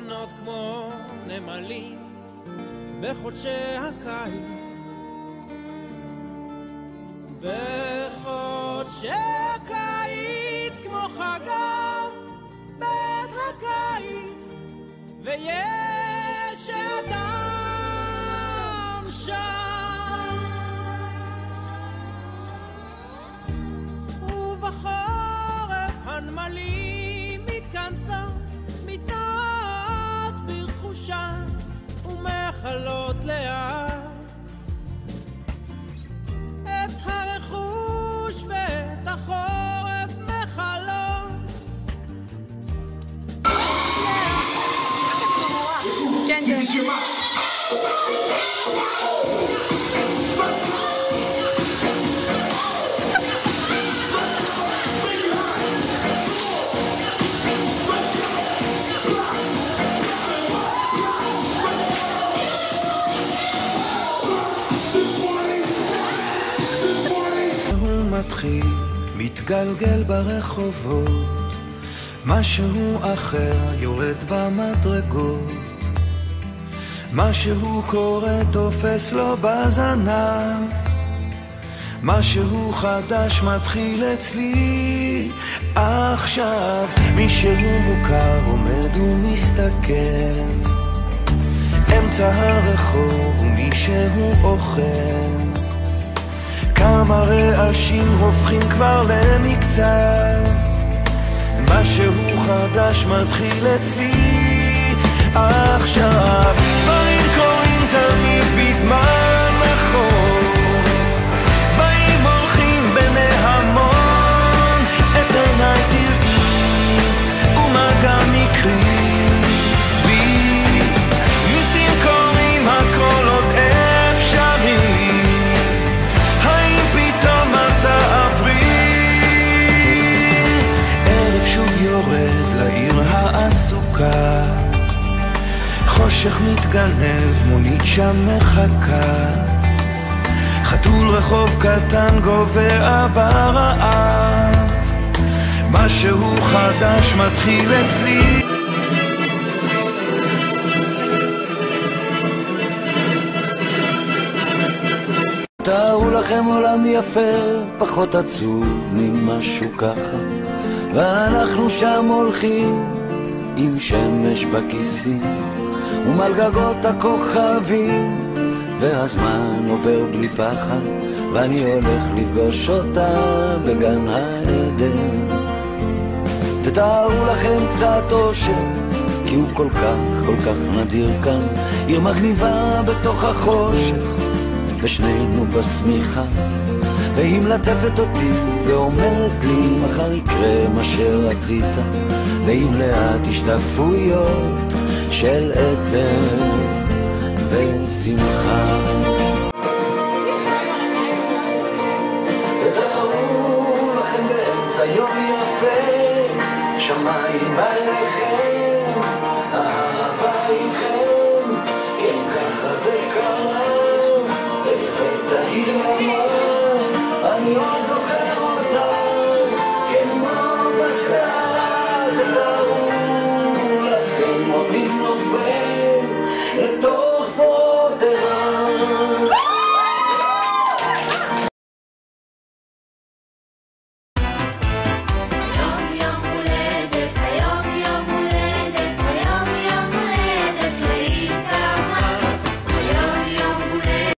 קטנות כמו נמלים בחודשי הקיץ, בחודשי הקיץ כמו חגב בית הקיץ, ויש אדם שם. ובחורף הנמלים מתכנסות, מתנעות ברכושן ומחלות לאט את הרכוש ואת החורף מחלות. כן, כן. מתחיל, מתגלגל ברחובות, משהו אחר יורד במדרגות, משהו קורה תופס לו בזנב, משהו חדש מתחיל אצלי עכשיו. מישהו מוכר עומד ומסתכל אמצע הרחוב ומישהו אוכל, כמה רעשים הופכים כבר למקצת, משהו חדש מתחיל אצלי עכשיו. דברים קורים תמיד בזמן נכון, באים הולכים בני המון, את עיניי תראי ומה גם יקרי בי, ניסים קורים הכל עוד אפשרי, יורד לעיר העסוקה, חושך מתגנב, מונית שם מחכה, חתול רחוב קטן גובע ברעב, משהו חדש מתחיל אצלי. תארו לכם עולם יפה, פחות עצוב ממשהו ככה, ואנחנו שם הולכים עם שמש בכיסים ומעל גגות הכוכבים, והזמן עובר בלי פחד, ואני הולך לפגוש אותה בגן העדן. תתארו לכם קצת אושר, כי הוא כל כך נדיר כאן, עיר מגניבה בתוך החושך, ושנינו בשמיכה, והיא מלטפת אותי ואומרת לי מחר יקרה מה שרצית, ועם לאט השתקפויות של עצב ושמחה. תתארו לכם באמצע יום יפה, שמיים